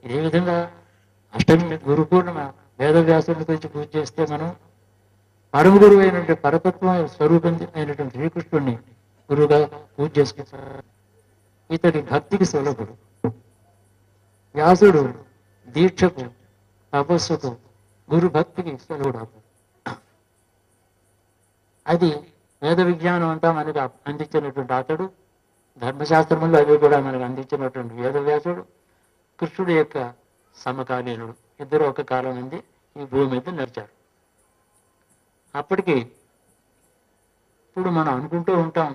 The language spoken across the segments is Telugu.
ఇదే విధంగా అష్టమి గురు పూర్ణిమ వేదవ్యాసుని గురించి పూజ చేస్తే మనం పరమ గురువు అయినటువంటి పరతత్వ స్వరూపం అయినటువంటి శ్రీకృష్ణుడిని గురువుగా పూజ చేసుకుంటారు. ఇతడి భక్తికి సులభుడు. వ్యాసుడు దీక్షకు తపస్సుకు గురు భక్తికి సులభుడు. అది వేద విజ్ఞానం అంతా మనకు అందించినటువంటి అతడు, ధర్మశాస్త్రంలో అవి కూడా మనకు అందించినటువంటి వేదవ్యాసుడు కృష్ణుడి యొక్క సమకాలీనుడు. ఇద్దరు ఒక కాలం నుండి ఈ భూమి మీద నడిచారు. అప్పటికి ఇప్పుడు మనం అనుకుంటూ ఉంటాం,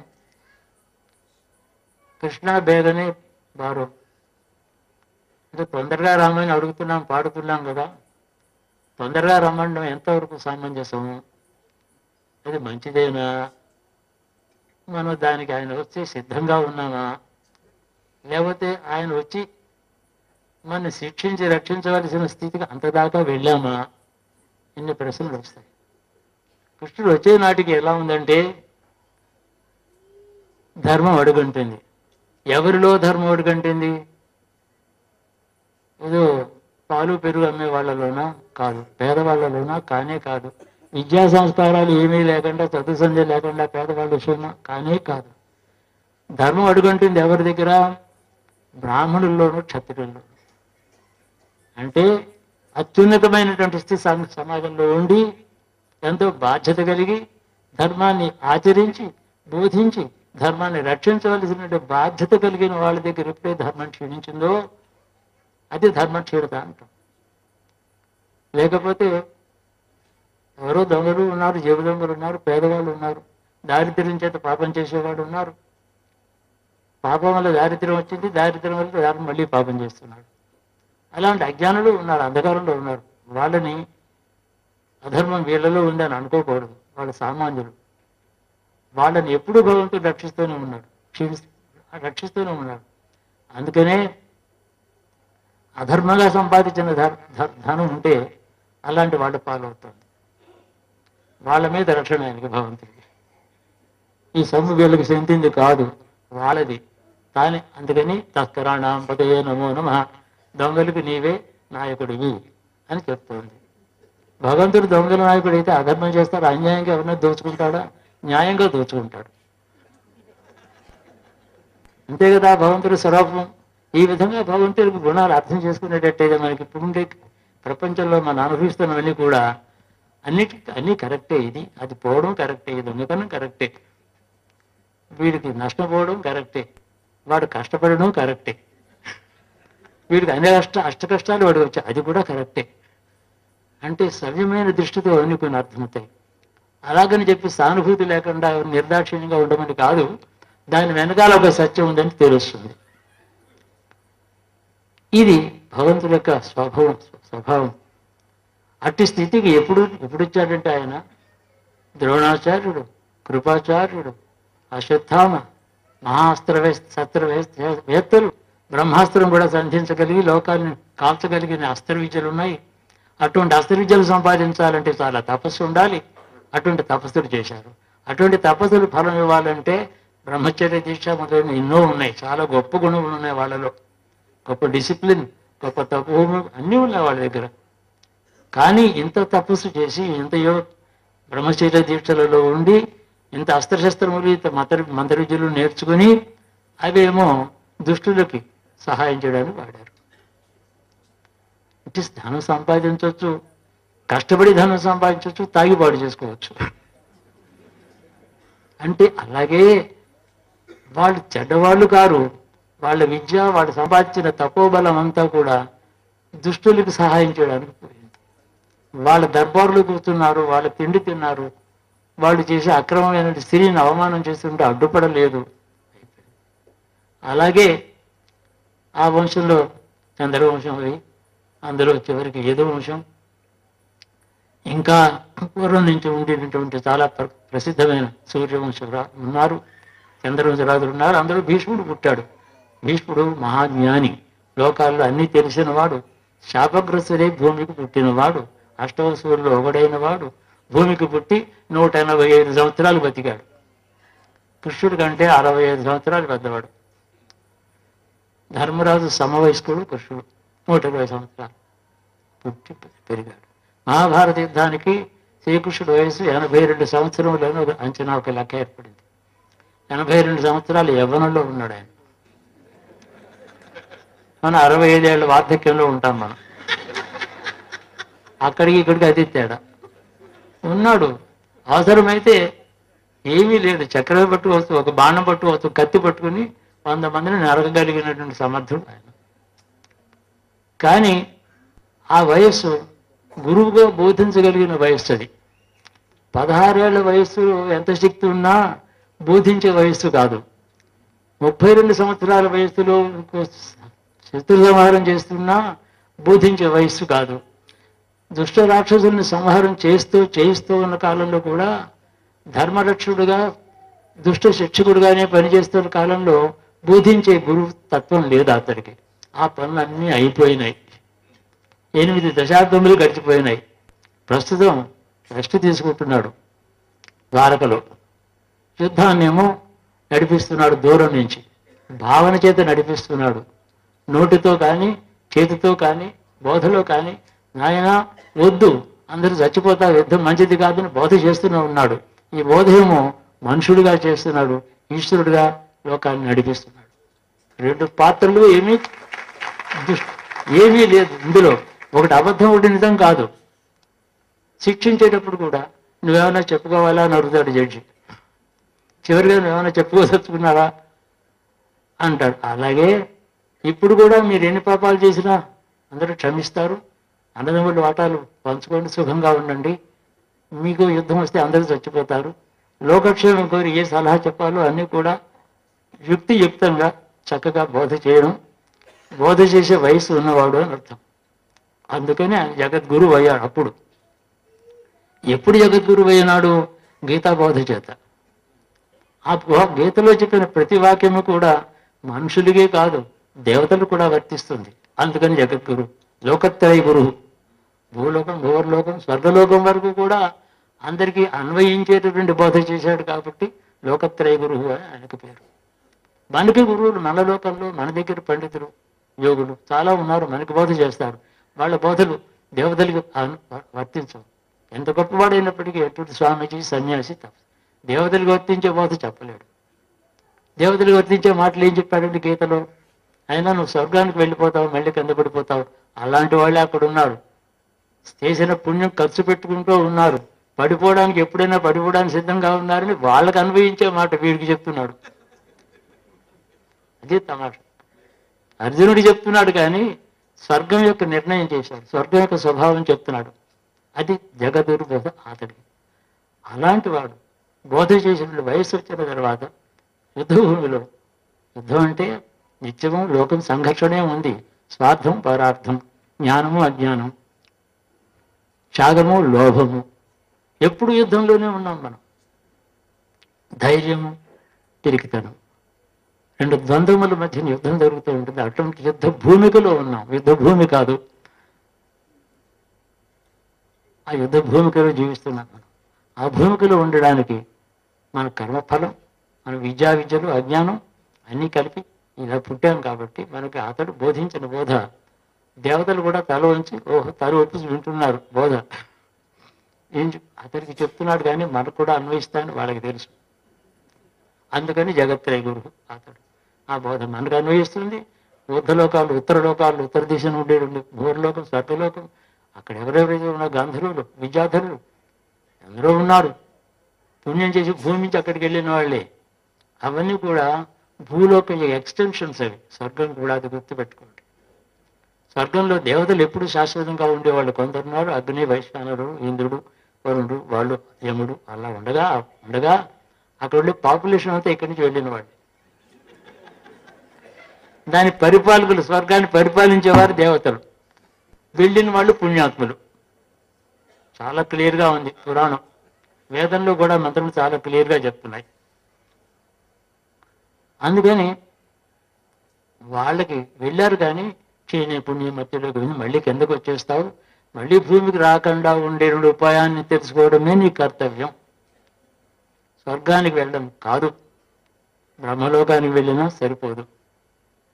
కృష్ణా బేగనే బారో అంటే తొందరగా రమ్మని అడుగుతున్నాం, పాడుతున్నాం కదా, తొందరగా రమ్మడం ఎంతవరకు సమంజసము? అది మంచిదేనా? మనం దానికి ఆయన వచ్చి సిద్ధంగా ఉన్నామా, లేకపోతే ఆయన వచ్చి మన శిక్షించి రక్షించవలసిన స్థితికి అంతదాకా వెళ్ళామా? ఇన్ని ప్రశ్నలు వస్తాయి. కృష్ణుడు వచ్చే నాటికి ఎలా ఉందంటే ధర్మం అడుగంటుంది. ఎవరిలో ధర్మం అడుగంటుంది? ఏదో పాలు పెరుగు అమ్మే వాళ్ళలోనా? కాదు. పేదవాళ్ళలోనా? కానే కాదు. విద్యా సంస్కారాలు ఏమీ లేకుండా, చదువు సంధ్య లేకుండా పేదవాళ్ళ విషయమా? కానే కాదు. ధర్మం అడుగంటుంది ఎవరి దగ్గర? బ్రాహ్మణుల్లోనూ క్షత్రియుల్లో. అంటే అత్యున్నతమైనటువంటి స్థితి సమాజంలో ఉండి ఎంతో బాధ్యత కలిగి ధర్మాన్ని ఆచరించి బోధించి ధర్మాన్ని రక్షించవలసినటువంటి బాధ్యత కలిగిన వాళ్ళ దగ్గర ఎప్పుడే ధర్మం క్షీణించిందో అది ధర్మం క్షీణత అంటాం. లేకపోతే ఎవరో దొంగలు ఉన్నారు, జేబు దొంగలు ఉన్నారు, పేదవాళ్ళు ఉన్నారు, దారిద్ర్యం చేత పాపం చేసేవాడు ఉన్నారు. పాపం వల్ల దారిద్ర్యం వచ్చింది, దారిద్ర్యం వల్ల మళ్ళీ పాపం చేస్తున్నాడు. అలాంటి అజ్ఞానులు ఉన్నారు, అంధకారంలో ఉన్నారు. వాళ్ళని అధర్మం వీళ్ళలో ఉందని అనుకోకూడదు. వాళ్ళ సామాన్యులు. వాళ్ళని ఎప్పుడూ భగవంతుడు రక్షిస్తూనే ఉన్నాడు, రక్షిస్తూనే ఉన్నాడు. అందుకనే అధర్మంగా సంపాదించిన ధనం ఉంటే అలాంటి వాళ్ళ పాలవుతుంది. వాళ్ళ మీద రక్షణ ఆయనకి భగవంతుడికి. ఈ సొమ్ము వీళ్ళకి చెందింది కాదు, వాళ్ళది. కానీ అందుకని తస్కరాణం పదయే నమో నమః, దొంగలకు నీవే నాయకుడివి అని చెప్తోంది. భగవంతుడు దొంగల నాయకుడు అయితే అధర్మం చేస్తాడు, అన్యాయంగా ఎవరైనా దోచుకుంటాడా? న్యాయంగా దోచుకుంటాడు. అంతే కదా భగవంతుడి స్వరూపం. ఈ విధంగా భగవంతుడికి గుణాలు అర్థం చేసుకునేటట్టయితే మనకి ఇప్పుడు ప్రపంచంలో మనం అనుభవిస్తున్నవన్నీ కూడా అన్నీ కరెక్టే. ఇది అది పోవడం కరెక్టే, ఇది దొంగతనం కరెక్టే, వీడికి నష్టపోవడం కరెక్టే, వాడు కష్టపడడం కరెక్టే, వీడికి అన్ని అష్ట కష్టాలు వాడు వచ్చాయి, అది కూడా కరెక్టే. అంటే సవ్యమైన దృష్టితో అన్ని కొన్ని అర్థమవుతాయి. అలాగని చెప్పి సానుభూతి లేకుండా నిర్దాక్షిణ్యంగా ఉండమని కాదు, దాని వెనకాల ఒక సత్యం ఉందని తెలుస్తుంది. ఇది భగవంతుడి యొక్క స్వభావం. అట్టి స్థితికి ఎప్పుడు వచ్చాడంటే ఆయన ద్రోణాచార్యుడు, కృపాచార్యుడు, అశ్వత్థామ, శస్త్రవేత్తలు, బ్రహ్మాస్త్రం కూడా సంధించగలిగి లోకాన్ని కాల్చగలిగిన అస్త్ర విద్యలు ఉన్నాయి. అటువంటి అస్త్ర విద్యలు సంపాదించాలంటే చాలా తపస్సు ఉండాలి. అటువంటి తపస్సులు చేశారు. అటువంటి తపస్సులు ఫలం ఇవ్వాలంటే బ్రహ్మచర్య దీక్ష మొదలైన ఎన్నో ఉన్నాయి. చాలా గొప్ప గుణములు ఉన్నాయి వాళ్ళలో. గొప్ప డిసిప్లిన్, గొప్ప తపోము అన్నీ ఉన్నాయి వాళ్ళ దగ్గర. కానీ ఇంత తపస్సు చేసి, ఇంత బ్రహ్మచర్య దీక్షలలో ఉండి, ఇంత అస్త్రశస్త్రములు, ఇంత మంత్ర విద్యలు నేర్చుకుని అవేమో దుష్టులకి సహాయం చేయడానికి వాడారు. ఇటు ధనం సంపాదించవచ్చు, కష్టపడి ధనం సంపాదించవచ్చు, తాగిపాడు చేసుకోవచ్చు. అంటే అలాగే వాళ్ళు చెడ్డవాళ్ళు కారు. వాళ్ళ విద్య, వాళ్ళు సంపాదించిన తపోబలం అంతా కూడా దుష్టులకు సహాయం చేయడానికి పోయింది. వాళ్ళ దర్బారులు కూర్చున్నారు, వాళ్ళ తిండి తిన్నారు, వాళ్ళు చేసే అక్రమమైన స్త్రీని అవమానం చేస్తుంటే అడ్డుపడలేదు. అలాగే ఆ వంశంలో చంద్రవంశం అయి, అందులో చివరికి యదు వంశం, ఇంకా పూర్వం నుంచి ఉండేటటువంటి చాలా ప్రసిద్ధమైన సూర్యవంశం ఉన్నారు, చంద్రవంశరాజులు ఉన్నారు. అందరూ భీష్ముడు పుట్టాడు. భీష్ముడు మహాజ్ఞాని, లోకాల్లో అన్నీ తెలిసినవాడు, శాపగ్రస్తుడై భూమికి పుట్టినవాడు, అష్టవసువుల్లో ఒకడైన వాడు. భూమికి పుట్టి 185 సంవత్సరాలు బతికాడు. కృష్ణుడి కంటే 65 సంవత్సరాలు పెద్దవాడు. ధర్మరాజు సమవయస్కుడు కృష్ణుడు. 120 సంవత్సరాలు పుట్టి పెరిగాడు. మహాభారత యుద్ధానికి శ్రీకృష్ణుడు వయసు 82 సంవత్సరంలోనే ఒక అంచనా, ఒక లెక్క ఏర్పడింది. 82 సంవత్సరాలు యవ్వనంలో ఉన్నాడు ఆయన. మనం 65 ఏళ్ళ వార్ధక్యంలో ఉంటాం మనం. అక్కడికి ఇక్కడికి అతి తేడా ఉన్నాడు. అవసరమైతే ఏమీ లేదు, చక్రం పట్టుకోవచ్చు, ఒక బాణం పట్టుకోవచ్చు, కత్తి పట్టుకుని 100 మందిని నరకగలిగినటువంటి సమర్థుడు ఆయన. కానీ ఆ వయస్సు గురువుగా బోధించగలిగిన వయస్సు అది. 16 ఏళ్ల వయస్సు ఎంత శక్తి ఉన్నా బోధించే వయస్సు కాదు. 32 సంవత్సరాల వయస్సులో శత్రు సంహారం చేస్తున్నా బోధించే వయస్సు కాదు. దుష్ట రాక్షసుల్ని సంహారం చేయిస్తూ ఉన్న కాలంలో కూడా ధర్మరక్షకుడుగా దుష్ట శిక్షకుడుగానే పనిచేస్తున్న కాలంలో బోధించే గురువు తత్వం లేదు అతడికి. ఆ పనులన్నీ అయిపోయినాయి. 8 దశాబ్దములు గడిచిపోయినాయి. ప్రస్తుతం రెస్ట్ తీసుకుంటున్నాడు ద్వారకలో. యుద్ధాన్నేమో నడిపిస్తున్నాడు దూరం నుంచి, భావన చేత నడిపిస్తున్నాడు. నోటితో కానీ చేతితో కానీ బోధలో కానీ నాయనా వద్దు, అందరూ చచ్చిపోతారు, యుద్ధం మంచిది కాదని బోధ చేస్తూనే ఉన్నాడు. ఈ బోధ ఏమో మనుషుడిగా చేస్తున్నాడు, ఈశ్వరుడిగా లోకాన్ని నడిపిస్తున్నాడు. 2 పాత్రలు ఏమీ లేదు ఇందులో. ఒకటి అబద్ధం, ఒకటి నిజం కాదు. శిక్షించేటప్పుడు కూడా నువ్వేమైనా చెప్పుకోవాలా అని అడుగుతాడు జడ్జి. చివరిగా నువ్వేమైనా చెప్పుకోదలుచుకున్నావా అంటాడు. అలాగే ఇప్పుడు కూడా మీరు ఎన్ని పాపాలు చేసినా అందరూ క్షమిస్తారు, అన్నదమ్ముల వాటాలు పంచుకొని సుఖంగా ఉండండి, మీకు యుద్ధం వస్తే అందరూ చచ్చిపోతారు, లోకక్షేమం కోరి ఏ సలహా చెప్పాలో అన్నీ కూడా యుక్తియుక్తంగా చక్కగా బోధ చేయడం, బోధ చేసే వయసు ఉన్నవాడు అని అర్థం. అందుకని ఆయన జగద్గురువు అయ్యాడు. అప్పుడు ఎప్పుడు జగద్గురువు అయినాడు? గీతా బోధ చేత. ఆ గీతలో చెప్పిన ప్రతి వాక్యము కూడా మనుషులకే కాదు దేవతలు కూడా వర్తిస్తుంది. అందుకని జగద్గురు, లోకత్రయ గురువు. భూలోకం, భూవర్లోకం, స్వర్గలోకం వరకు కూడా అందరికీ అన్వయించేటటువంటి బోధ చేశాడు కాబట్టి లోకత్రయ గురువు అని ఆయనకు పేరు. మనకి గురువులు మన లోకంలో మన దగ్గర పండితులు యోగులు చాలా ఉన్నారు, మనకి బోధ చేస్తారు. వాళ్ళ బోధలు దేవతలకు వర్తించవు. ఎంత గొప్పవాడైనప్పటికీ ఎటువంటి స్వామీజీ సన్యాసి తప్ప దేవతలకు వర్తించే బోధ చెప్పలేడు. దేవతలకు వర్తించే మాటలు ఏం చెప్పాడంటే గీతలో, అయినా నువ్వు స్వర్గానికి వెళ్ళిపోతావు, మళ్ళీ కింద పడిపోతావు. అలాంటి వాళ్ళే అక్కడ ఉన్నారు. చేసిన పుణ్యం ఖర్చు పెట్టుకుంటూ ఉన్నారు, పడిపోవడానికి ఎప్పుడైనా పడిపోవడానికి సిద్ధంగా ఉన్నారని వాళ్ళకి అన్వయించే మాట వీడికి చెప్తున్నాడు. అదే తమాష. అర్జునుడు చెప్తున్నాడు కానీ స్వర్గం యొక్క నిర్ణయం చేశాడు, స్వర్గం యొక్క స్వభావం చెప్తున్నాడు. అది జగద్గురు బోధ అతడికి. అలాంటి వాడు బోధ చేసిన వయసు వచ్చిన తర్వాత యుద్ధభూమిలో, యుద్ధం అంటే నిత్యము లోకం సంఘర్షణే ఉంది. స్వార్థం, పరార్థం, జ్ఞానము, అజ్ఞానం, త్యాగము, లోభము, ఎప్పుడు యుద్ధంలోనే ఉన్నాం మనం. ధైర్యము, తిరిగితనం, 2 ద్వంద్వముల మధ్యన యుద్ధం జరుగుతూ ఉంటుంది. అటువంటి యుద్ధ భూమికలో ఉన్నాం. యుద్ధ భూమి కాదు, ఆ యుద్ధ భూమికలో జీవిస్తున్నాం మనం. ఆ భూమికలో ఉండడానికి మన కర్మఫలం, మన విద్యలు, అజ్ఞానం అన్నీ కలిపి ఇలా పుట్టాం కాబట్టి మనకి అతడు బోధించిన బోధ దేవతలు కూడా తల వంచి తల ఒప్పి వింటున్నారు బోధ. అతనికి చెప్తున్నాడు కానీ మనకు కూడా అన్వయిస్తానని వాళ్ళకి తెలుసు. అందుకని జగత్రయ గురువు అతడు. ఆ బోధ మనకు అన్వయిస్తుంది. ఊర్ధలోకాలు, ఉత్తరలోకాలు, ఉత్తర దిశ నుండి భూర్లోకం, స్వర్గలోకం, అక్కడ ఎవరెవరైతే ఉన్న గంధర్వులు, విద్యాధరులు ఎందరో ఉన్నారు. పుణ్యం చేసి భూమి నుంచి అక్కడికి వెళ్ళిన వాళ్ళే. అవన్నీ కూడా భూలోకం ఎక్స్టెన్షన్స్ అవి. స్వర్గం కూడా అది గుర్తుపెట్టుకోండి. స్వర్గంలో దేవతలు ఎప్పుడు శాశ్వతంగా ఉండేవాళ్ళు కొందరున్నారు. అగ్ని, వైశ్వానరుడు, ఇంద్రుడు, వరుణుడు, వాళ్ళు యముడు అలా ఉండగా అక్కడ ఉండే పాపులేషన్ అంతా ఇక్కడి నుంచి వెళ్ళిన వాళ్ళు. దాని పరిపాలకులు, స్వర్గాన్ని పరిపాలించేవారు దేవతలు, వెళ్ళిన వాళ్ళు పుణ్యాత్ములు. చాలా క్లియర్గా ఉంది పురాణం, వేదంలో కూడా మంత్రులు చాలా క్లియర్గా చెప్తున్నాయి. అందుకని వాళ్ళకి వెళ్ళారు కానీ క్షీణ పుణ్య మధ్యలోకి వెళ్ళి మళ్ళీ కిందకు వచ్చేస్తావు, మళ్ళీ భూమికి రాకుండా ఉండే 2 ఉపాయాన్ని తెలుసుకోవడమే నీ కర్తవ్యం. స్వర్గానికి వెళ్ళడం కాదు, బ్రహ్మలోకానికి వెళ్ళినా సరిపోదు.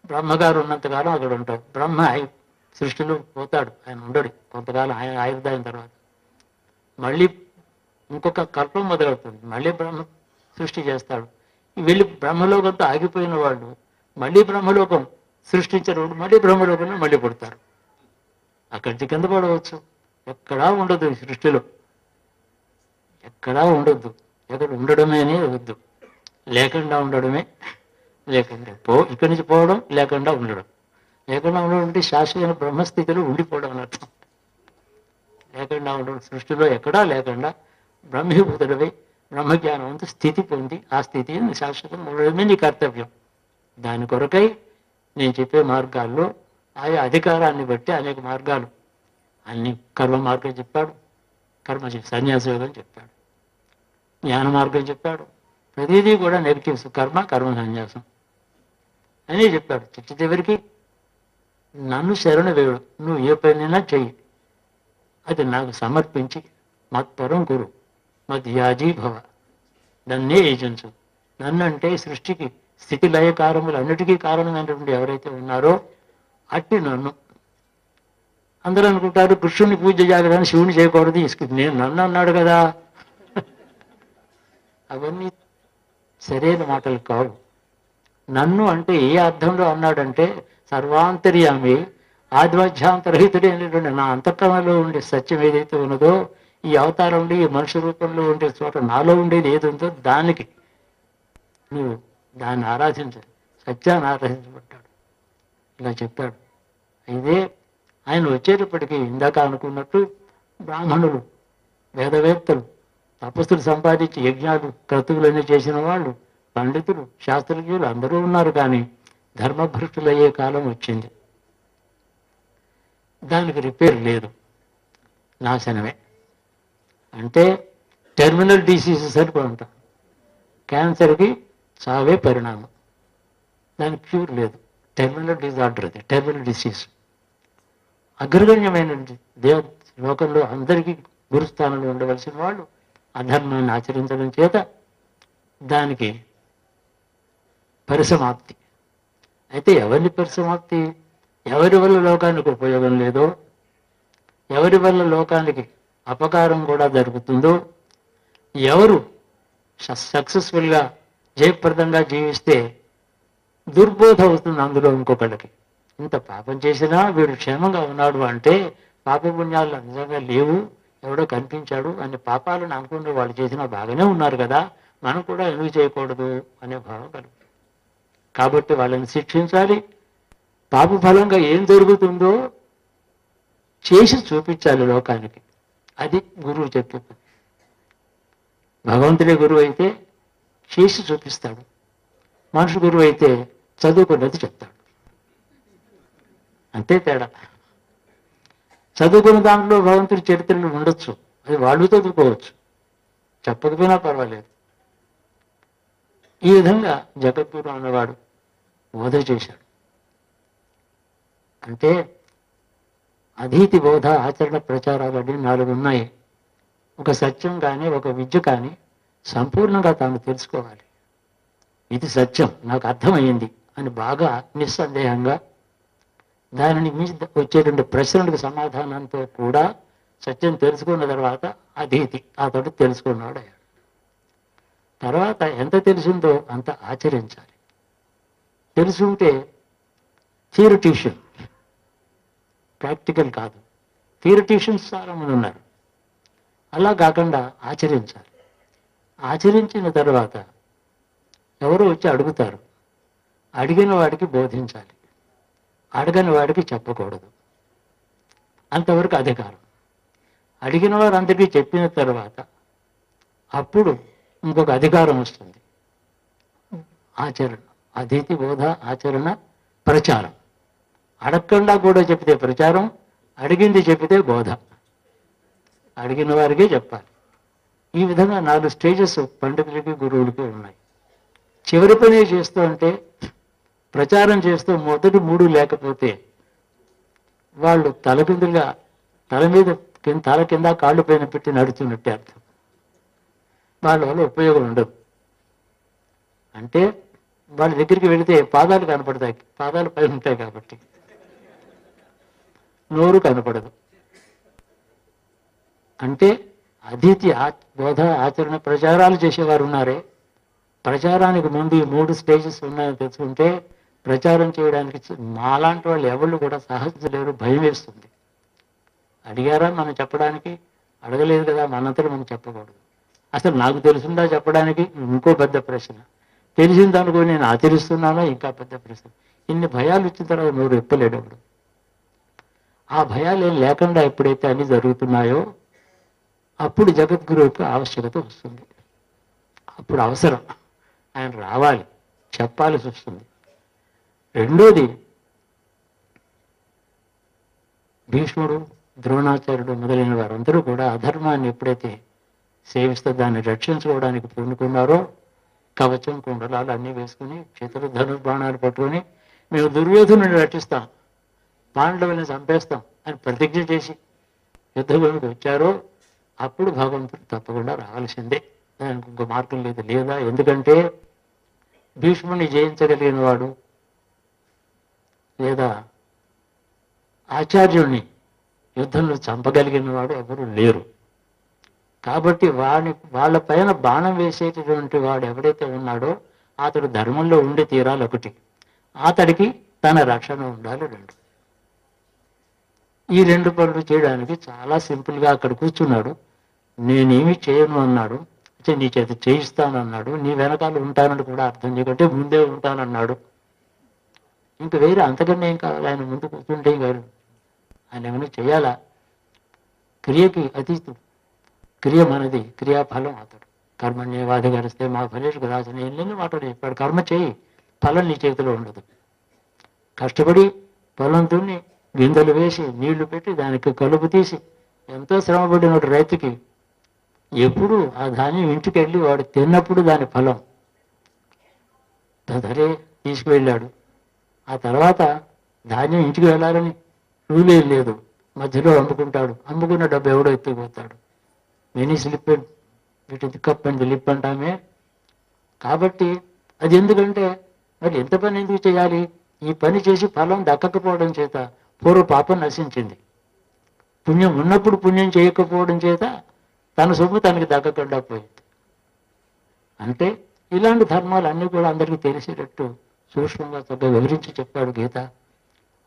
బ్రహ్మగారు ఉన్నంతకాలం అక్కడ ఉంటావు. బ్రహ్మ సృష్టిలో పోతాడు, ఆయన ఉండడు కొంతకాలం, ఆయన ఆయుర్దాయం తర్వాత మళ్ళీ ఇంకొక కల్పం మొదలవుతుంది, మళ్ళీ బ్రహ్మ సృష్టి చేస్తాడు. వెళ్ళి బ్రహ్మలోకంతో ఆగిపోయిన వాళ్ళు మళ్ళీ బ్రహ్మలోకం సృష్టించినప్పుడు మళ్ళీ బ్రహ్మలోకంలో మళ్ళీ పుడతారు. అక్కడి కింద పడవచ్చు, ఎక్కడా ఉండదు ఈ సృష్టిలో, ఎక్కడా ఉండొద్దు. ఎక్కడ ఉండడమేనే వద్దు, లేకుండా ఉండడమే. లేకుండా ఇక్కడి నుంచి పోవడం, లేకుండా ఉండడం. లేకుండా ఉండడం అంటే శాశ్వత బ్రహ్మస్థితిలో ఉండిపోవడం అని అర్థం. లేకుండా ఉండడం, సృష్టిలో ఎక్కడా లేకుండా బ్రహ్మీభూతుడవై బ్రహ్మజ్ఞానవంతు స్థితి పొంది ఆ స్థితి శాశ్వతం ఉండడమే నీ కర్తవ్యం. దాని కొరకై నేను చెప్పే మార్గాల్లో ఆయా అధికారాన్ని బట్టి అనేక మార్గాలు, అన్ని కర్మ మార్గం చెప్పాడు, సన్యాస యోగం చెప్పాడు, జ్ఞాన మార్గం చెప్పాడు. ప్రతిదీ కూడా నెగిటివ్స్, కర్మ సన్యాసం అని చెప్పాడు. చివరికి నన్ను శరణ వేడు, నువ్వు ఏ పనైనా చెయ్యి, అది నాకు సమర్పించి మత్పరం గురు మధ్యాజీ భవ, నన్నే యజించు. నన్ను అంటే సృష్టికి స్థితి లయ కారములు అన్నిటికీ కారణమైనటువంటి ఎవరైతే ఉన్నారో అట్టి నన్ను. అందరూ అనుకుంటారు కృష్ణుని పూజ చేయాలి కానీ శివుని చేయకూడదు, నేను నన్ను అన్నాడు కదా. అవన్నీ సరైన మాటలు కావు. నన్ను అంటే ఏ అర్థంలో అన్నాడంటే సర్వాంతర్యామి ఆధ్యాత్మరహితుడే అనేటువంటి నా అంతఃకరణలో ఉండే సత్యం ఏదైతే ఉన్నదో, ఈ అవతారంలో ఈ మనుషు రూపంలో ఉండే చోట నాలో ఉండేది ఏది ఉందో దానికి నువ్వు దాన్ని ఆరాధించాలి, సత్యాన్ని ఆరాధించబడ్డాడు ఇలా చెప్పాడు. అయితే ఆయన వచ్చేటప్పటికీ ఇందాక అనుకున్నట్టు బ్రాహ్మణులు, వేదవేత్తలు, తపస్సులు సంపాదించి యజ్ఞాలు క్రతువులన్నీ చేసిన వాళ్ళు, పండితులు, శాస్త్రజ్ఞులు అందరూ ఉన్నారు. కానీ ధర్మభ్రష్టులయ్యే కాలం వచ్చింది. దానికి రిపేర్ లేదు, నాశనమే. అంటే టెర్మినల్ డిసీజెస్ అని కూడా ఉంటాం. క్యాన్సర్కి చావే పరిణామం, దానికి క్యూర్ లేదు. టెర్మినల్ డిజార్డర్, అది టెర్మినల్ డిసీజ్. అగ్రగణ్యమైన లోకంలో అందరికీ గురుస్థానంలో ఉండవలసిన వాళ్ళు అధర్మాన్ని ఆచరించడం చేత దానికి పరిసమాప్తి. అయితే ఎవరిని పరిసమాప్తి? ఎవరి వల్ల లోకానికి ఉపయోగం లేదో, ఎవరి వల్ల లోకానికి అపకారం కూడా జరుగుతుందో, ఎవరు సక్సెస్ఫుల్గా జయప్రదంగా జీవిస్తే దుర్బోధ అవుతుంది అందులో ఇంకొకళ్ళకి. ఇంత పాపం చేసినా వీడు క్షేమంగా ఉన్నాడు అంటే పాపపుణ్యాలు నిజంగా లేవు, ఎవడో కనిపించాడు అనే పాపాలను అనుకునే వాళ్ళు చేసినా బాగానే ఉన్నారు కదా, మనం కూడా ఎందుకు చేయకూడదు అనే భావం కలుగుతుంది. కాబట్టి వాళ్ళని శిక్షించాలి. పాప ఫలంగా ఏం జరుగుతుందో చేసి చూపించాలి లోకానికి. అది గురువు చెప్పే పని. భగవంతుడే గురువు అయితే చేసి చూపిస్తాడు, మనుషు గురువు అయితే చదువుకున్నది చెప్తాడు. అంతే తేడా. చదువుకున్న దాంట్లో భగవంతుడి చరిత్రలు ఉండొచ్చు, అది వాళ్ళు చదువుకోవచ్చు, చెప్పకపోయినా పర్వాలేదు. ఈ విధంగా జగద్గురు అన్నవాడు బోధ చేశాడు. అంటే అధీతి బోధ, ఆచరణ, ప్రచారాలు అన్నీ 4 ఉన్నాయి. ఒక సత్యం కానీ ఒక విద్య కానీ సంపూర్ణంగా తాను తెలుసుకోవాలి. ఇది సత్యం, నాకు అర్థమైంది అని బాగా నిస్సందేహంగా దానిని మించి వచ్చేటువంటి ప్రశ్నలకు సమాధానంతో కూడా సత్యం తెలుసుకున్న తర్వాత అధీతి, అతడు తెలుసుకున్నాడు అయ్యాడు. తర్వాత ఎంత తెలిసిందో అంత ఆచరించాలి. తెలుసుంటే థియరిటీషియన్, ప్రాక్టికల్ కాదు. థియరిటీషియన్స్ చాలామంది ఉన్నారు. అలా కాకుండా ఆచరించాలి. ఆచరించిన తర్వాత ఎవరో వచ్చి అడుగుతారు, అడిగిన వాడికి బోధించాలి, అడగని వాడికి చెప్పకూడదు. అంతవరకు అధికారం. అడిగిన వారందరికీ చెప్పిన తర్వాత అప్పుడు ఇంకొక అధికారం వస్తుంది, ఆచరణ. అధీతి బోధ, ఆచరణ, ప్రచారం. అడగకుండా కూడా చెప్తే ప్రచారం, అడిగింది చెప్తే బోధ. అడిగిన వారికే చెప్పాలి. ఈ విధంగా 4 స్టేజెస్ పండితులకి గురువులకి ఉన్నాయి. చివరి పని చేస్తూ అంటే ప్రచారం చేస్తూ మొదటి 3 లేకపోతే వాళ్ళు తలకిందులుగా తల కింద కాళ్ళు పైన పెట్టి నడుచున్నట్టే అర్థం. వాళ్ళ వల్ల ఉపయోగం ఉండదు. అంటే వాళ్ళ దగ్గరికి వెళితే పాదాలు కనపడతాయి, పాదాలు పైన ఉంటాయి కాబట్టి నోరు కనపడదు. అంటే అతిథి బోధ ఆచరణ ప్రచారాలు చేసేవారు ఉన్నారే, ప్రచారానికి ముందు ఈ 3 స్టేజెస్ ఉన్నాయని తెలుసుకుంటే ప్రచారం చేయడానికి మాలాంటి వాళ్ళు ఎవరు కూడా సాహసించలేరు, భయం వేస్తుంది. అడిగారా మనం చెప్పడానికి? అడగలేదు కదా, మనంతలో మనం చెప్పకూడదు. అసలు నాకు తెలుసుందా చెప్పడానికి? ఇంకో పెద్ద ప్రశ్న. తెలిసిందనుకో నేను ఆచరిస్తున్నానో ఇంకా పెద్ద ప్రశ్న. ఇన్ని భయాలు ఇచ్చిన తర్వాత నోరు ఎప్పలేడప్పుడు. ఆ భయాలు ఏం లేకుండా ఎప్పుడైతే అన్ని జరుగుతున్నాయో అప్పుడు జగద్గురువుకి ఆవశ్యకత వస్తుంది. అప్పుడు అవసరం, ఆయన రావాలి, చెప్పాల్సి వస్తుంది. రెండోది, భీష్ముడు, ద్రోణాచార్యుడు మొదలైన వారందరూ కూడా అధర్మాన్ని ఎప్పుడైతే సేవిస్తూ దాన్ని రక్షించుకోవడానికి పూనుకున్నారో కవచం, కుండలాలు అన్నీ వేసుకుని చేతులు ధనుర్బాణాలు పట్టుకొని మేము దుర్యోధనుని రక్షిస్తాం, పాండవుల్ని చంపేస్తాం అని ప్రతిజ్ఞ చేసి యుద్ధభూమికి వచ్చారో అప్పుడు భగవంతుడు తప్పకుండా రావాల్సిందే. దానికి ఇంకో మార్గం లేదు. లేదా ఎందుకంటే భీష్ముడిని జయించగలిగిన వాడు లేదా ఆచార్యుడిని యుద్ధంలో చంపగలిగిన వాడు ఎవరు లేరు. కాబట్టి వాళ్ళ పైన బాణం వేసేటటువంటి వాడు ఎవడైతే ఉన్నాడో అతడు ధర్మంలో ఉండి తీరాలి ఒకటి, అతడికి తన రక్షణ ఉండాలి రెండు. ఈ 2 పనులు చేయడానికి చాలా సింపుల్గా అక్కడ కూర్చున్నాడు. నేనేమి చేయను అన్నాడు, నీ చేత చేయిస్తానన్నాడు. నీ వెనకాల ఉంటానని కూడా అర్థం చేయకంటే ముందే ఉంటానన్నాడు. ఇంక వేరే అంతకన్నా ఏం కావాలి? ఆయన ముందు కూర్చుంటే గారు ఆయన ఏమైనా చేయాలా? క్రియకి అతీతుడు, క్రియ మనది, క్రియాఫలం అతడు. కర్మణ్యేవాధికరిస్తే మా ఫలేషు రాసిన ఎన్ని మాటలు చెప్పాడు. కర్మ చేయి, ఫలం నీ చేతిలో ఉండదు. కష్టపడి పొలం దున్ని గింజలు వేసి నీళ్లు పెట్టి దానికి కలుపు తీసి ఎంతో శ్రమపడిన రైతుకి ఎప్పుడు ఆ ధాన్యం ఇంటికి వెళ్ళి వాడు తిన్నప్పుడు దాని ఫలం సరే తీసుకువెళ్ళాడు. ఆ తర్వాత ధాన్యం ఇంటికి వెళ్ళాలని రూలే లేదు, మధ్యలో అమ్ముకుంటాడు. అమ్ముకున్న డబ్బు ఎవడో ఎత్తుకుపోతాడు. మెనీ స్లిప్ వీటి కప్ అండ్ లిప్ అంటామే. కాబట్టి అది ఎందుకంటే మరి ఎంత పని ఎందుకు చేయాలి? ఈ పని చేసి ఫలం దక్కకపోవడం చేత పూర్వ పాపం నశించింది. పుణ్యం ఉన్నప్పుడు పుణ్యం చేయకపోవడం చేత తన సొమ్ము తనకి దక్కకుండా పోయింది. అంటే ఇలాంటి ధర్మాలు అన్నీ కూడా అందరికీ తెలిసేటట్టు సూక్ష్మంగా చక్కగా వివరించి చెప్పాడు గీత.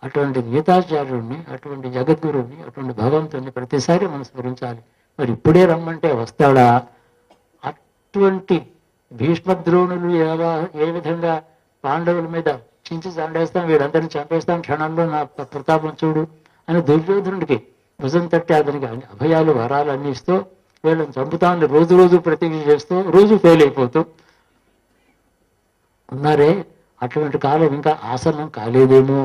అటువంటి గీతాచార్యుడిని, అటువంటి జగద్గురువుని, అటువంటి భగవంతుని ప్రతిసారి మనం స్మరించాలి. మరి ఇప్పుడే రమ్మంటే వస్తాడా? అటువంటి భీష్మద్రోణులు ఏ విధంగా పాండవుల మీద చించి చండేస్తాం, వీడందరినీ చంపేస్తాం క్షణంలో, నా ప్రతాపం చూడు అని దుర్యోధనుడికి భుజం తట్టి అతనికి అభయాలు వరాలు అన్ని ఇస్తూ వీళ్ళని చంపుతామని రోజు రోజు ప్రతిజ్ఞ చేస్తూ రోజు ఫెయిల్ అయిపోతూ ఉన్నారే. అటువంటి కాలం ఇంకా ఆసన్నం కాలేదేమో.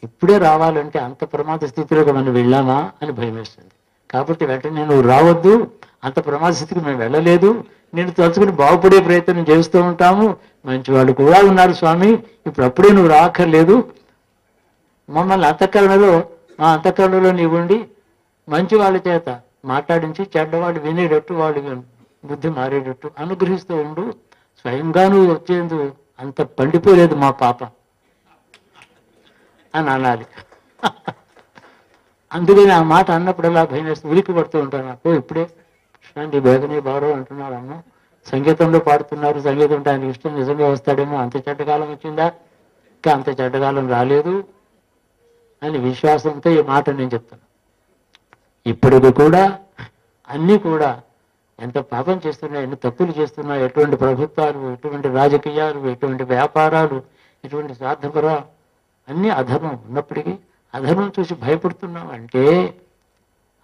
ఇప్పుడే రావాలంటే అంత ప్రమాద స్థితిలోకి మనం వెళ్ళామా అని భయం వేస్తుంది. కాబట్టి వెంటనే నువ్వు రావద్దు, అంత ప్రమాద స్థితికి మేము వెళ్ళలేదు, నేను తలుచుకుని బాగుపడే ప్రయత్నం చేస్తూ ఉంటాము, మంచి వాళ్ళు కూడా ఉన్నారు స్వామి, ఇప్పుడు అప్పుడే నువ్వు రాక్కర్లేదు, మమ్మల్ని అంతఃకరణలో మా అంతఃకరణలో నీవుండి మంచి వాళ్ళ చేత మాట్లాడించి చెడ్డవాళ్ళు వినేటట్టు, వాళ్ళు బుద్ధి మారేటట్టు అనుగ్రహిస్తూ ఉండు, స్వయంగా నువ్వు వచ్చేందుకు అంత పండిపోలేదు మా పాప అని అనాలి. అందుకని ఆ మాట అన్నప్పుడల్లా భయం వేస్తూ ఉలిక్కి పడుతూ ఉంటాను. నాకు ఇప్పుడే కృష్ణాండి బేగనే బారో అంటున్నారు, అమ్మ సంగీతంలో పాడుతున్నారు, సంగీతం ఆయనకి ఇష్టం, నిజంగా వస్తాడేమో, అంత చెడ్డకాలం వచ్చిందా? ఇంకా అంత చెడ్డకాలం రాలేదు అని విశ్వాసంతో ఈ మాట నేను చెప్తాను. ఇప్పటికి కూడా అన్నీ కూడా ఎంత పాపం చేస్తున్నా, ఎన్ని తప్పులు చేస్తున్నా, ఎటువంటి ప్రభుత్వాలు, ఎటువంటి రాజకీయాలు, ఎటువంటి వ్యాపారాలు, ఎటువంటి స్వార్థపర అన్నీ అధర్మం ఉన్నప్పటికీ అధర్మం చూసి భయపడుతున్నాం అంటే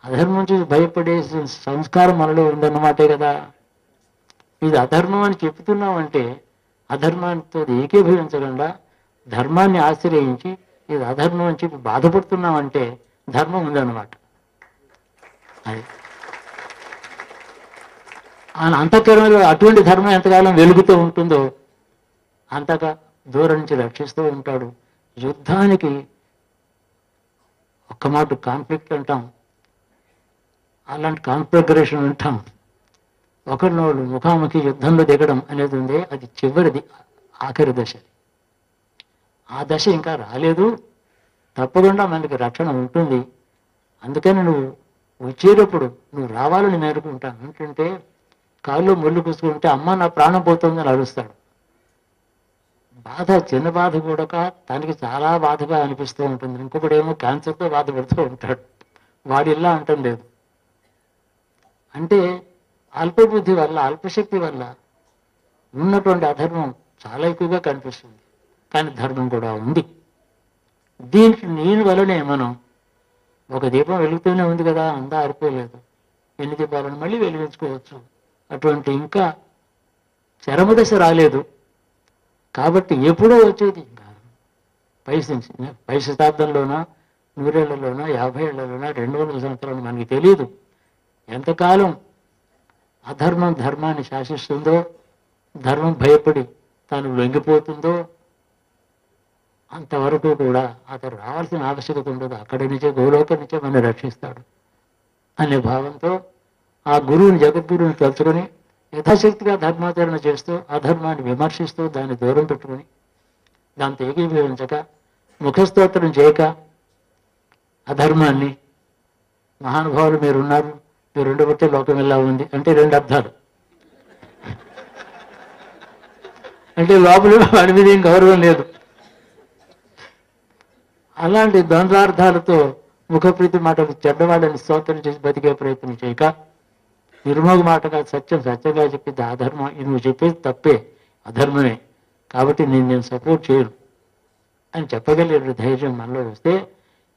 అధర్మం చూసి భయపడే సంస్కారం మనలో ఉందన్నమాటే కదా. ఇది అధర్మం అని చెప్తున్నామంటే అధర్మాంతో ఏకీభవించకుండా ధర్మాన్ని ఆశ్రయించి ఇది అధర్మం అని చెప్పి బాధపడుతున్నామంటే ధర్మం ఉందన్నమాట. అది ఆయన అంతఃకరణలో అటువంటి ధర్మం ఎంతకాలం వెలుగుతూ ఉంటుందో అంతగా దూరం నుంచి రక్షిస్తూ ఉంటాడు. యుద్ధానికి ఒక్క మాట కాన్ఫ్లిక్ట్ అంటాం, అలాంటి కాన్ఫిగరేషన్ అంటాం. ఒకరినోళ్ళు ముఖాముఖి యుద్ధంలో దిగడం అనేది ఉంది, అది చివరిది, ఆఖరి దశ. ఆ దశ ఇంకా రాలేదు. తప్పకుండా మనకి రక్షణ ఉంటుంది. అందుకని నువ్వు వచ్చేటప్పుడు నువ్వు రావాలని మేరుకుంటాను. ఏంటంటే కాళ్ళు ముళ్ళు కూసుకుంటే అమ్మ నా ప్రాణం పోతుందని అరుస్తాడు. బాధ చిన్న బాధ కూడా తనకి చాలా బాధగా అనిపిస్తూ ఉంటుంది. ఇంకొకటి ఏమో క్యాన్సర్తో బాధపడుతూ ఉంటాడు. వాడిల్లా అంటం లేదు. అంటే అల్పబుద్ధి వల్ల, అల్పశక్తి వల్ల ఉన్నటువంటి అధర్మం చాలా ఎక్కువగా కనిపిస్తుంది. కానీ ధర్మం కూడా ఉంది. దీని వలనే మనం ఒక దీపం వెలుగుతూనే ఉంది కదా, అంతా ఆరిపోలేదు. ఎన్ని దీపాలను మళ్ళీ వెలిగించుకోవచ్చు. అటువంటి ఇంకా చరమదశ రాలేదు కాబట్టి ఎప్పుడో వచ్చేది పై శతాబ్దంలోనా, 100 ఏళ్లలోనా, 50 ఏళ్లలోనా, 200 సంవత్సరాలు మనకి తెలియదు. ఎంతకాలం అధర్మం ధర్మాన్ని శాసిస్తుందో, ధర్మం భయపడి తాను లొంగిపోతుందో అంతవరకు కూడా అతను రావాల్సిన ఆవశ్యకత ఉండదు. అక్కడి నుంచే గోలోకం నుంచే మనం రక్షిస్తాడు అనే భావంతో ఆ గురువుని, జగద్గురువుని తలుచుకొని యథాశక్తిగా ధర్మాచరణ చేస్తూ అధర్మాన్ని విమర్శిస్తూ దాన్ని దూరం పెట్టుకుని దాంతో ఏకీభవించక, ముఖస్తోత్రం చేయక అధర్మాన్ని, మహానుభావులు మీరున్నారు, మీరు ఉండబట్టే లోకం ఎలా ఉంది అంటే 2 అర్థాలు. అంటే లోపల వాడి మీద ఏం గౌరవం లేదు. అలాంటి ద్వంద్వార్థాలతో ముఖప్రీతి మాటలు చెడ్డవాళ్ళని స్తోత్రం చేసి బతికే ప్రయత్నం చేయక, నిర్మోగ మాటగా సత్యంగా చెప్పింది అధర్మం, ఇది నువ్వు చెప్పేది తప్పే, అధర్మమే, కాబట్టి నేను సపోర్ట్ చేయను అని చెప్పగలిగే ధైర్యం మనలో వస్తే,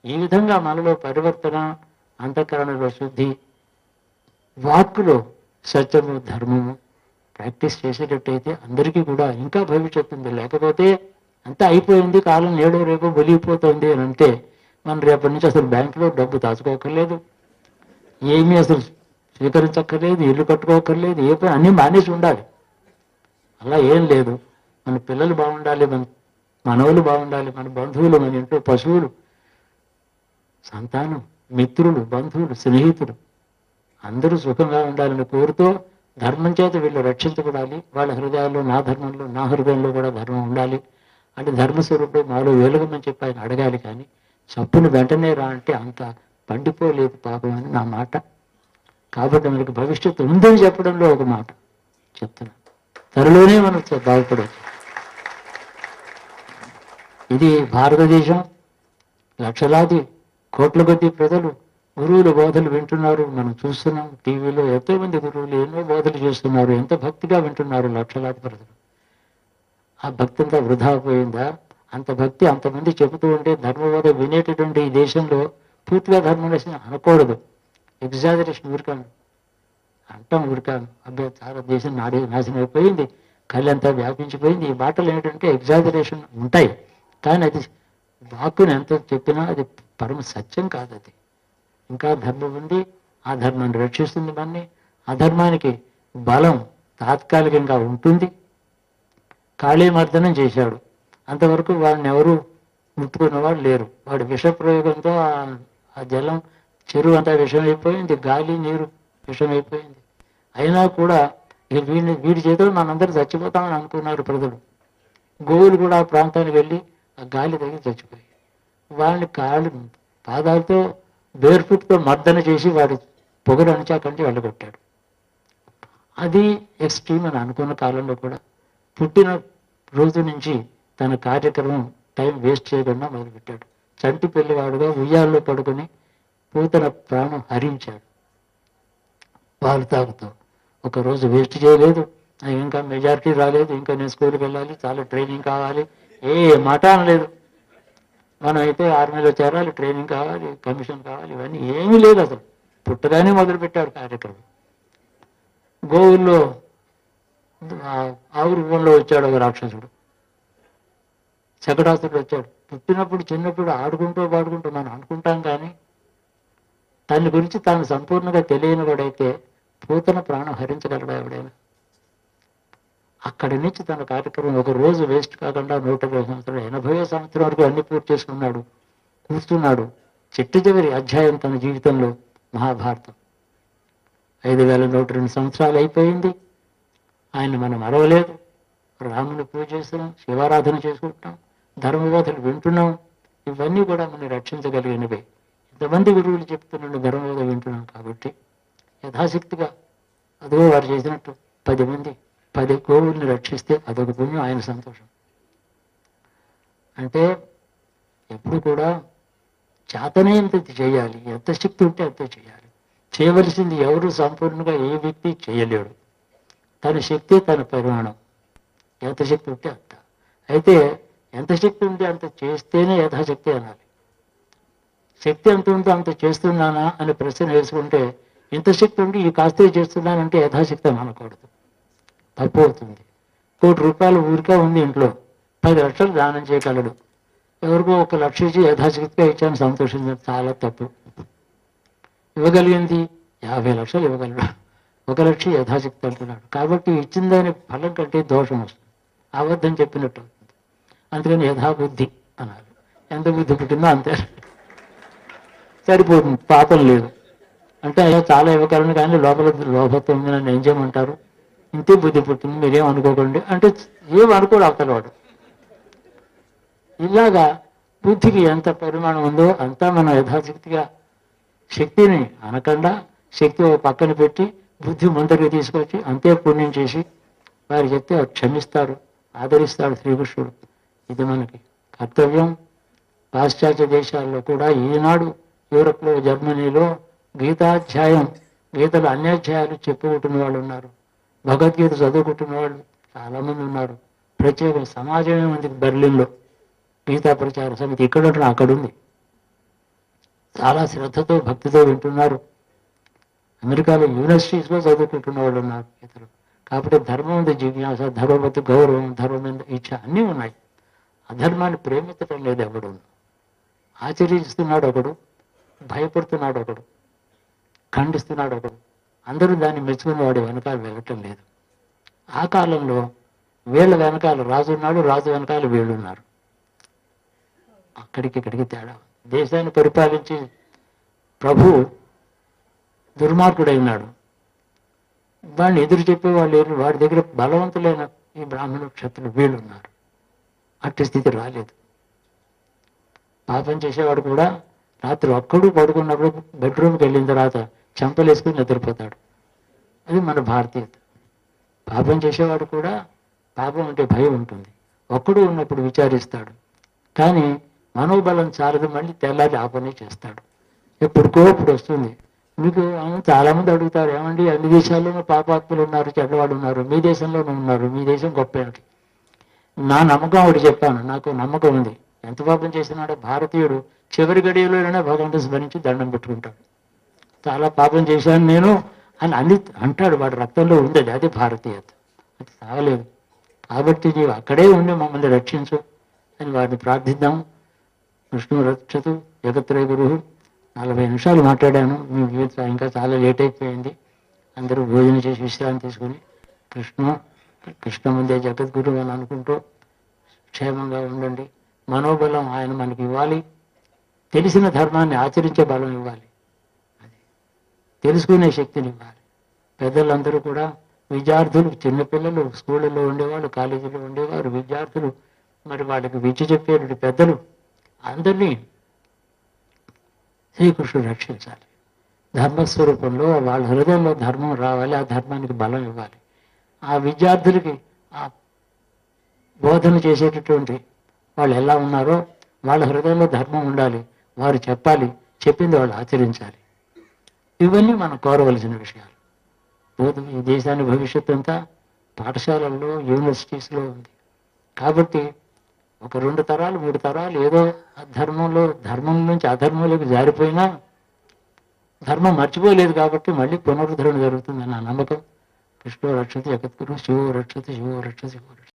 ఈ విధంగా మనలో పరివర్తన, అంతఃకరణలో శుద్ధి, వాక్కులో సత్యము ధర్మము ప్రాక్టీస్ చేసేటట్టయితే అందరికీ కూడా ఇంకా భవిష్యత్తు ఉంది. లేకపోతే అంతా అయిపోయింది, కాలం నేడు రేపు బలిగిపోతుంది అని అంటే మనం రేపటి నుంచి అసలు బ్యాంకులో డబ్బు దాచుకోకర్లేదు, ఏమీ అసలు స్వీకరించక్కర్లేదు, ఇల్లు కట్టుకోకర్లేదు, ఏ పని అన్నీ మానేసి ఉండాలి. అలా ఏం లేదు. మన పిల్లలు బాగుండాలి, మన మనవులు బాగుండాలి, మన బంధువులు, మన ఇంట్లో పశువులు, సంతానం, మిత్రులు, బంధువులు, స్నేహితులు అందరూ సుఖంగా ఉండాలని కోరుతూ ధర్మం చేత వీళ్ళు రక్షించబడాలి. వాళ్ళ హృదయాల్లో నా ధర్మంలో, నా హృదయంలో కూడా ధర్మం ఉండాలి అంటే ధర్మస్వరూపుడు మాలో వెలుగమని చెప్పి ఆయన అడగాలి. కానీ చప్పును వెంటనే రా అంటే అంత పండిపోలేదు పాపం అని నా మాట. కాబట్టి మనకి భవిష్యత్తు ఉందని చెప్పడంలో ఒక మాట చెప్తున్నా, త్వరలోనే మనం బాగుపడవచ్చు. ఇది భారతదేశం, లక్షలాది కోట్ల కొద్ది ప్రజలు గురువుల బోధలు వింటున్నారు, మనం చూస్తున్నాం. టీవీలో ఎంతో మంది గురువులు ఎన్నో బోధలు చేస్తున్నారు, ఎంత భక్తిగా వింటున్నారు లక్షలాది ప్రజలు. ఆ భక్తి అంతా వృధా పోయిందా? అంత భక్తి అంతమంది చెబుతూ ఉంటే ధర్మబోధ వినేటటువంటి ఈ దేశంలో పూర్తిగా ధర్మం అనకూడదు, ఎగ్జాజరేషన్ ఊరికాను అంటాం, ఊరికాను అబ్బాయి చాలా దేశం నాశనం అయిపోయింది, కళ్ళంతా వ్యాపించిపోయింది. ఈ మాటలు ఏంటంటే ఎగ్జాజరేషన్ ఉంటాయి, కానీ అది వాక్కుని ఎంత చెప్పినా అది పరమ సత్యం కాదు. అది ఇంకా ధర్మం ఉంది, ఆ ధర్మాన్ని రక్షిస్తుంది మనని. అధర్మానికి బలం తాత్కాలికంగా ఉంటుంది. కాళీమర్దనం చేశాడు, అంతవరకు వాడిని ఎవరు ముట్టుకున్నవాడు లేరు. వాడి విషప్రయోగంతో ఆ జలం, చెరువు అంతా విషమైపోయింది, గాలి నీరు విషమైపోయింది. అయినా కూడా వీడి చేతులు మనందరూ చచ్చిపోతామని అనుకున్నారు ప్రజలు. గోవులు కూడా ఆ ప్రాంతానికి వెళ్ళి ఆ గాలి తగిలి చచ్చిపోయాయి. వాళ్ళని పాదాలతో బేర్ఫుట్తో మర్దన చేసి వాడి పొగరు అణిచి అక్కడి నుంచి వెళ్ళగొట్టాడు. అది ఎక్స్ట్రీమ్ అని అనుకున్న కాలంలో కూడా పుట్టిన రోజు నుంచి తన కార్యక్రమం టైం వేస్ట్ చేయకుండా మొదలుపెట్టాడు. చంటి పిల్లవాడుగా ఉయ్యాల్లో పడుకొని పూతన ప్రాణం హరించాడు పాలు తాగుతూ. ఒకరోజు వేస్ట్ చేయలేదు. ఇంకా మెజారిటీ రాలేదు, ఇంకా నేను స్కూల్కి వెళ్ళాలి, చాలా ట్రైనింగ్ కావాలి, ఏ మాట అనలేదు. మనం అయితే ఆర్మీలో చేరాలి, ట్రైనింగ్ కావాలి, కమిషన్ కావాలి, ఇవన్నీ ఏమీ లేదు. అసలు పుట్టగానే మొదలుపెట్టాడు కార్యక్రమం. గోవుల్లో ఆవు రూపంలో వచ్చాడు ఒక రాక్షసుడు, శకటాసుడు వచ్చాడు. పుట్టినప్పుడు చిన్నప్పుడు ఆడుకుంటూ పాడుకుంటూ మనం అనుకుంటాం, కానీ దాని గురించి తాను సంపూర్ణంగా తెలియని వాడైతే పూతన ప్రాణం హరించగలడా ఎవడైనా? అక్కడి నుంచి తన కార్యక్రమం ఒక రోజు వేస్ట్ కాకుండా 120 సంవత్సరాలు, 80వ సంవత్సరం వరకు అన్ని పూర్తి చేసుకున్నాడు, కూర్చున్నాడు. చివరి అధ్యాయం తన జీవితంలో మహాభారతం. 5102 సంవత్సరాలు అయిపోయింది. ఆయన మనం మరవలేదు. రాముని పూజ చేస్తున్నాం, శివారాధన చేసుకుంటున్నాం, ధర్మబోధలు వింటున్నాం, ఇవన్నీ కూడా మనం రక్షించగలిగినవే. ఇంతమంది గురువులు చెప్తున్నాను, ధర్మబోధ వింటున్నాం కాబట్టి యథాశక్తిగా అదో వారు చేసినట్టు 10 మంది 10 గోవుల్ని రక్షిస్తే అదొక పుణ్యం, ఆయన సంతోషం. అంటే ఎప్పుడు కూడా చేతనైనంత చేయాలి, ఎంత శక్తి ఉంటే అంత చేయాలి. చేయవలసింది ఎవరు సంపూర్ణంగా ఏ వ్యక్తి చేయలేడు. తన శక్తి తన పరిమాణం, ఎంత శక్తి ఉంటే అంత. అయితే ఎంత శక్తి ఉంటే అంత చేస్తేనే యథాశక్తి అనాలి. శక్తి ఎంత ఉంటే అంత చేస్తున్నానా అని ప్రశ్న వేసుకుంటే, ఇంత శక్తి ఉండి ఈ కాస్తే చేస్తున్నానంటే యథాశక్తి అని అనకూడదు, తప్పు అవుతుంది. 1 కోటి రూపాయలు ఊరికే ఉంది ఇంట్లో, 10 లక్షలు దానం చేయగలడు. ఎవరికో 1 లక్ష ఇచ్చి యథాశక్తిగా ఇచ్చాను సంతోషించడం చాలా తప్పు. ఇవ్వగలిగింది 50 లక్షలు ఇవ్వగలడు, 1 లక్ష యథాశక్తి అంటున్నాడు. కాబట్టి ఇచ్చిన దాని ఫలం కంటే దోషం వస్తుంది, అబద్ధం చెప్పినట్టు అవుతుంది. అందుకని యథాబుద్ధి అనాలి. ఎంత బుద్ధి పుట్టిందో అంతే సరిపోతుంది, పాపం లేదు. అంటే అయ్యా చాలా ఇవ్వగలను కానీ లోపల లోపత్వం ఉంది, నన్ను ఏం చేయమంటారు, ఇంతే బుద్ధి పుట్టింది మీరేం అనుకోకండి అంటే ఏం అనుకోడు అవతలవాడు. ఇలాగా బుద్ధికి ఎంత పరిమాణం ఉందో అంతా మనం యథాశక్తిగా శక్తిని అనకుండా శక్తి పక్కన పెట్టి బుద్ధి ముందరికి తీసుకొచ్చి అంతే పుణ్యం చేసి వారు చెప్తే క్షమిస్తాడు, ఆదరిస్తాడు శ్రీకృష్ణుడు. ఇది మనకి కర్తవ్యం. పాశ్చాత్య దేశాల్లో కూడా ఈనాడు యూరప్లో, జర్మనీలో గీతాధ్యాయం, గీతలు అన్యాధ్యాయాలు చెప్పుకుంటున్న వాళ్ళు ఉన్నారు. భగవద్గీత చదువుకుంటున్న వాళ్ళు చాలామంది ఉన్నారు. ప్రత్యేక సమాజమే ఉంది బెర్లిన్లో, గీతా ప్రచార సమితి ఇక్కడ ఉంటుంది, అక్కడ ఉంది. చాలా శ్రద్ధతో భక్తితో వింటున్నారు. అమెరికాలో యూనివర్సిటీస్లో చదువుకుంటున్న వాళ్ళు ఉన్నారు ఇతరులు. కాబట్టి ధర్మం ఉంది, జిజ్ఞాస, ధర్మవతి గౌరవం, ధర్మం ఇచ్చ అన్నీ ఉన్నాయి. అధర్మాన్ని ప్రేమించడం లేదు ఎవడు. ఆచరిస్తున్నాడు ఒకడు, భయపడుతున్నాడు ఒకడు, ఖండిస్తున్నాడు ఒకడు. అందరూ దాన్ని మెచ్చుకునేవాడు వెనకాల వెళ్ళటం లేదు. ఆ కాలంలో వీళ్ళ వెనకాల రాజు ఉన్నాడు, రాజు వెనకాల వీళ్ళున్నారు. అక్కడికి ఇక్కడికి తేడా. దేశాన్ని పరిపాలించి ప్రభు దుర్మార్గుడైనాడు, వాడిని ఎదురు చెప్పేవాళ్ళు లేరు. వాడి దగ్గర బలవంతులైన ఈ బ్రాహ్మణ క్షత్రులు వీళ్ళు ఉన్నారు. అట్టి స్థితి రాలేదు. పాపం చేసేవాడు కూడా రాత్రి ఒక్కడు పడుకున్నప్పుడు బెడ్రూమ్కి వెళ్ళిన తర్వాత చెంపలేసుకుని నిద్రపోతాడు. అది మన భారతీయత. పాపం చేసేవాడు కూడా పాపం అంటే భయం ఉంటుంది. ఒక్కడు ఉన్నప్పుడు విచారిస్తాడు, కానీ మనోబలం చాలదు, మళ్ళీ తెల్లారి ఆ పని చేస్తాడు. ఎప్పుడుకో ఇప్పుడు వస్తుంది. మీకు చాలామంది అడుగుతారు, ఏమండి అన్ని దేశాల్లోనూ పాపాత్ములు ఉన్నారు, చెడ్డవాడు ఉన్నారు, మీ దేశంలోనూ ఉన్నారు, మీ దేశం గొప్ప ఏమిటి? నా నమ్మకం ఒకటి చెప్పాను, నాకు నమ్మకం ఉంది. ఎంత పాపం చేసినాడో భారతీయుడు చివరి గడియలోనే భగవంతుని స్మరించి దండం పెట్టుకుంటాడు. చాలా పాపం చేశాను నేను అని అన్ని అంటాడు, వాడి రక్తంలో ఉంది అది. అది భారతీయత, అది సాగలేదు. కాబట్టి నీవు అక్కడే ఉండి మమ్మల్ని రక్షించు అని వారిని ప్రార్థిద్దాం. విష్ణు రక్షతు జగత్రయ గురు. 40 నిమిషాలు మాట్లాడాను. మీ జీవితం ఇంకా చాలా లేట్ అయిపోయింది. అందరూ భోజనం చేసి విశ్రాంతి తీసుకుని కృష్ణ ముందే జగద్గురు అని అనుకుంటూ క్షేమంగా ఉండండి. మనోబలం ఆయన మనకి ఇవ్వాలి, తెలిసిన ధర్మాన్ని ఆచరించే బలం ఇవ్వాలి, అది తెలుసుకునే శక్తిని ఇవ్వాలి. పెద్దలందరూ కూడా విద్యార్థులు, చిన్నపిల్లలు, స్కూళ్ళలో ఉండేవాళ్ళు, కాలేజీలో ఉండేవారు, విద్యార్థులు, మరి వాళ్ళకి విద్య చెప్పేటువంటి పెద్దలు అందరినీ శ్రీకృష్ణుడు రక్షించాలి. ధర్మస్వరూపంలో వాళ్ళ హృదయంలో ధర్మం రావాలి, ఆ ధర్మానికి బలం ఇవ్వాలి. ఆ విద్యార్థులకి ఆ బోధన చేసేటటువంటి వాళ్ళు ఎలా ఉన్నారో వాళ్ళ హృదయంలో ధర్మం ఉండాలి, వారు చెప్పాలి, చెప్పింది వాళ్ళు ఆచరించాలి. ఇవన్నీ మనం కోరవలసిన విషయాలు. ఈ దేశాన్ని భవిష్యత్తు అంతా పాఠశాలల్లో, యూనివర్సిటీస్లో ఉంది. కాబట్టి ఒక 2 తరాలు 3 తరాలు ఏదో ధర్మం నుంచి అధర్మంలోకి జారిపోయినా ధర్మం మర్చిపోలేదు. కాబట్టి మళ్ళీ పునరుద్ధరణ జరుగుతుంది నా నమ్మకం. కృష్ణో రక్షతి జగద్గురు, శివో రక్షతి, శివో రక్షతి, శివో రక్షతి.